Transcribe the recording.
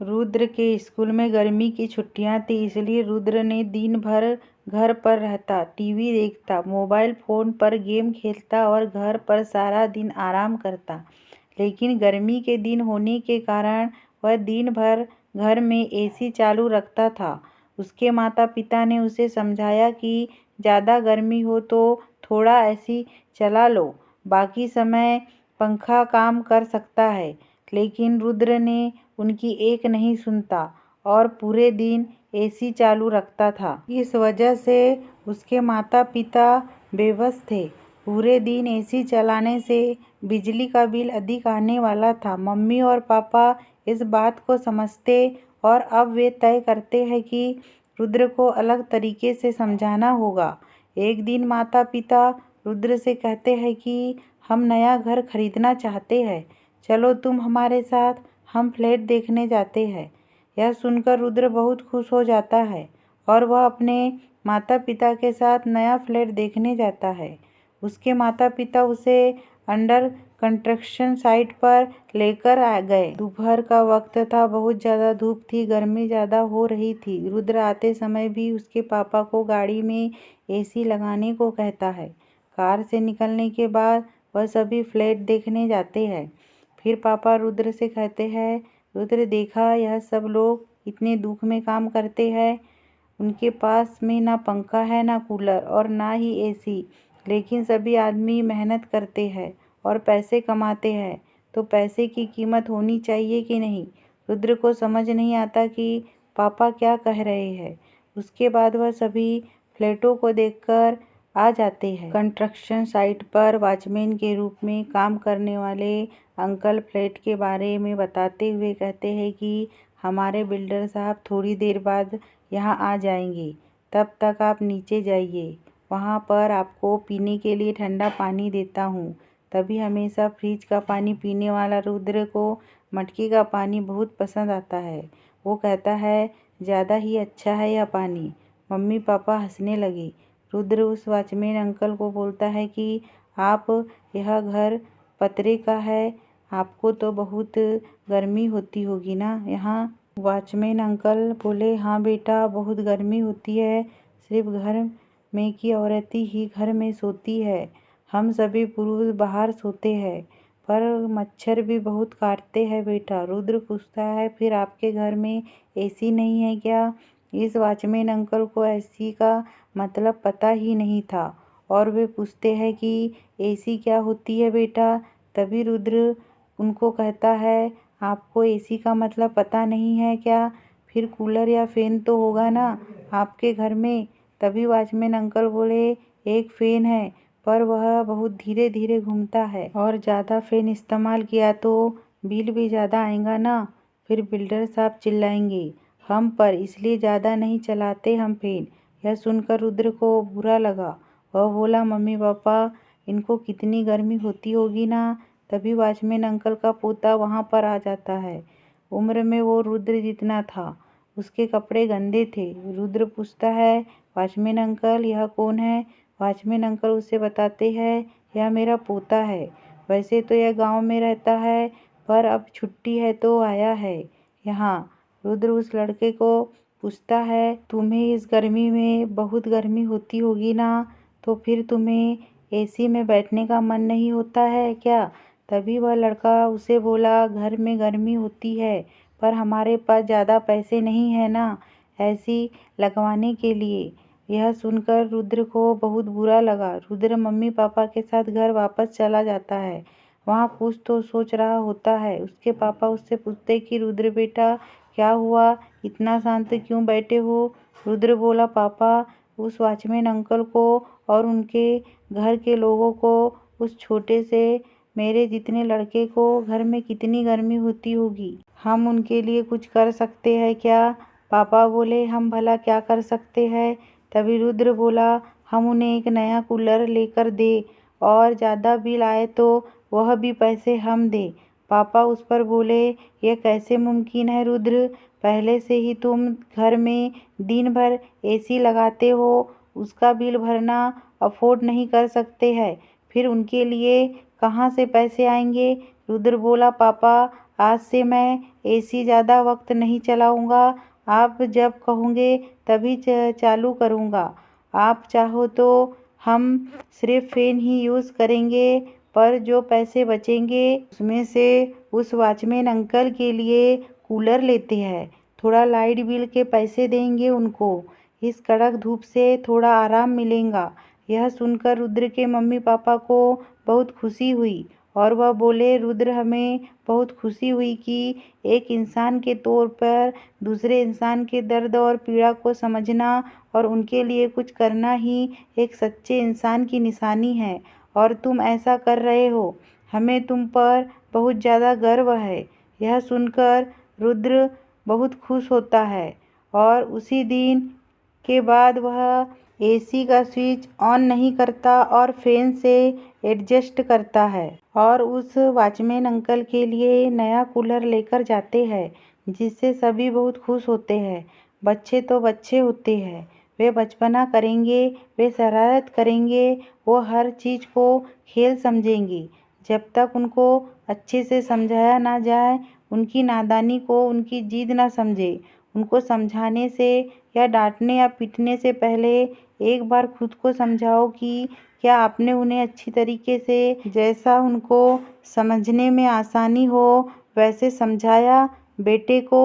रुद्र के स्कूल में गर्मी की छुट्टियां थी, इसलिए रुद्र ने दिन भर घर पर रहता, टीवी देखता, मोबाइल फोन पर गेम खेलता और घर पर सारा दिन आराम करता। लेकिन गर्मी के दिन होने के कारण वह दिन भर घर में एसी चालू रखता था। उसके माता पिता ने उसे समझाया कि ज़्यादा गर्मी हो तो थोड़ा एसी चला लो, बाकी समय पंखा काम कर सकता है। लेकिन रुद्र ने उनकी एक नहीं सुनता और पूरे दिन एसी चालू रखता था। इस वजह से उसके माता पिता बेबस थे। पूरे दिन एसी चलाने से बिजली का बिल अधिक आने वाला था। मम्मी और पापा इस बात को समझते और अब वे तय करते हैं कि रुद्र को अलग तरीके से समझाना होगा। एक दिन माता पिता रुद्र से कहते हैं कि हम नया घर खरीदना चाहते हैं, चलो तुम हमारे साथ, हम फ्लैट देखने जाते हैं। यह सुनकर रुद्र बहुत खुश हो जाता है और वह अपने माता पिता के साथ नया फ्लैट देखने जाता है। उसके माता पिता उसे अंडर कंस्ट्रक्शन साइट पर लेकर आ गए। दोपहर का वक्त था, बहुत ज़्यादा धूप थी, गर्मी ज़्यादा हो रही थी। रुद्र आते समय भी उसके पापा को गाड़ी में एसी लगाने को कहता है। कार से निकलने के बाद वह सभी फ्लैट देखने जाते हैं। फिर पापा रुद्र से कहते हैं, रुद्र देखा, यह सब लोग इतने दुख में काम करते हैं, उनके पास में ना पंखा है, ना कूलर और ना ही एसी, लेकिन सभी आदमी मेहनत करते हैं और पैसे कमाते हैं, तो पैसे की कीमत होनी चाहिए कि नहीं। रुद्र को समझ नहीं आता कि पापा क्या कह रहे हैं। उसके बाद वह सभी फ्लैटों को देखकर आ जाते हैं। कंस्ट्रक्शन साइट पर वॉचमैन के रूप में काम करने वाले अंकल फ्लैट के बारे में बताते हुए कहते हैं कि हमारे बिल्डर साहब थोड़ी देर बाद यहाँ आ जाएंगे, तब तक आप नीचे जाइए, वहाँ पर आपको पीने के लिए ठंडा पानी देता हूँ। तभी हमेशा फ्रिज का पानी पीने वाला रुद्र को मटके का पानी बहुत पसंद आता है। वो कहता है, ज़्यादा ही अच्छा है यह पानी। मम्मी पापा हंसने लगे। रुद्र उस वॉचमैन अंकल को बोलता है कि आप, यह घर पतरे का है, आपको तो बहुत गर्मी होती होगी ना यहाँ। वॉचमैन अंकल बोले, हाँ बेटा, बहुत गर्मी होती है, सिर्फ घर में की औरतें ही घर में सोती है, हम सभी पुरुष बाहर सोते हैं, पर मच्छर भी बहुत काटते हैं बेटा। रुद्र पूछता है, फिर आपके घर में एसी नहीं है क्या? इस वॉचमैन अंकल को एसी का मतलब पता ही नहीं था और वे पूछते हैं कि एसी क्या होती है बेटा। तभी रुद्र उनको कहता है, आपको एसी का मतलब पता नहीं है क्या? फिर कूलर या फैन तो होगा ना आपके घर में। तभी वॉचमैन अंकल बोले, एक फैन है, पर वह बहुत धीरे धीरे घूमता है और ज़्यादा फैन इस्तेमाल किया तो बिल भी ज़्यादा आएगा ना। फिर बिल्डर साहब चिल्लाएंगे हम पर, इसलिए ज़्यादा नहीं चलाते हम फैन। यह सुनकर रुद्र को बुरा लगा। वह बोला, मम्मी पापा, इनको कितनी गर्मी होती होगी ना। तभी वॉचमैन अंकल का पोता वहाँ पर आ जाता है। उम्र में वो रुद्र जितना था। उसके कपड़े गंदे थे। रुद्र पूछता है, वॉचमैन अंकल, यह कौन है? वॉचमैन अंकल उसे बताते हैं, यह मेरा पोता है। वैसे तो यह गांव में रहता है, पर अब छुट्टी है तो आया है यहाँ। रुद्र उस लड़के को पूछता है, तुम्हें इस गर्मी में बहुत गर्मी होती होगी ना, तो फिर तुम्हें एसी में बैठने का मन नहीं होता है क्या? तभी वह लड़का उसे बोला, घर में गर्मी होती है, पर हमारे पास ज़्यादा पैसे नहीं है ना एसी लगवाने के लिए। यह सुनकर रुद्र को बहुत बुरा लगा। रुद्र मम्मी पापा के साथ घर वापस चला जाता है। वहाँ कुछ तो सोच रहा होता है। उसके पापा उससे पूछते कि रुद्र बेटा, क्या हुआ, इतना शांत क्यों बैठे हो? रुद्र बोला, पापा, उस वॉचमैन अंकल को और उनके घर के लोगों को, उस छोटे से मेरे जितने लड़के को घर में कितनी गर्मी होती होगी, हम उनके लिए कुछ कर सकते हैं क्या? पापा बोले, हम भला क्या कर सकते हैं? तभी रुद्र बोला, हम उन्हें एक नया कूलर लेकर दे और ज़्यादा बिल आए तो वह भी पैसे हम दें। पापा उस पर बोले, यह कैसे मुमकिन है रुद्र, पहले से ही तुम घर में दिन भर एसी लगाते हो, उसका बिल भरना अफोर्ड नहीं कर सकते हैं, फिर उनके लिए कहाँ से पैसे आएंगे? रुद्र बोला, पापा, आज से मैं एसी ज़्यादा वक्त नहीं चलाऊँगा। आप जब कहोगे तभी चालू करूँगा। आप चाहो तो हम सिर्फ फ़ैन ही यूज़ करेंगे, पर जो पैसे बचेंगे उसमें से उस वॉचमैन अंकल के लिए कूलर लेते हैं। थोड़ा लाइट बिल के पैसे देंगे उनको। इस कड़क धूप से थोड़ा आराम मिलेगा। यह सुनकर रुद्र के मम्मी पापा को बहुत खुशी हुई और वह बोले, रुद्र, हमें बहुत खुशी हुई कि एक इंसान के तौर पर दूसरे इंसान के दर्द और पीड़ा को समझना और उनके लिए कुछ करना ही एक सच्चे इंसान की निशानी है, और तुम ऐसा कर रहे हो। हमें तुम पर बहुत ज़्यादा गर्व है। यह सुनकर रुद्र बहुत खुश होता है और उसी दिन के बाद वह एसी का स्विच ऑन नहीं करता और फैन से एडजस्ट करता है और उस वॉचमैन अंकल के लिए नया कूलर लेकर जाते हैं, जिससे सभी बहुत खुश होते हैं। बच्चे तो बच्चे होते हैं, वे बचपना करेंगे, वे शरारत करेंगे, वो हर चीज़ को खेल समझेंगे। जब तक उनको अच्छे से समझाया ना जाए, उनकी नादानी को उनकी जिद ना समझे। उनको समझाने से या डांटने या पीटने से पहले एक बार खुद को समझाओ कि क्या आपने उन्हें अच्छी तरीके से, जैसा उनको समझने में आसानी हो वैसे समझाया। बेटे को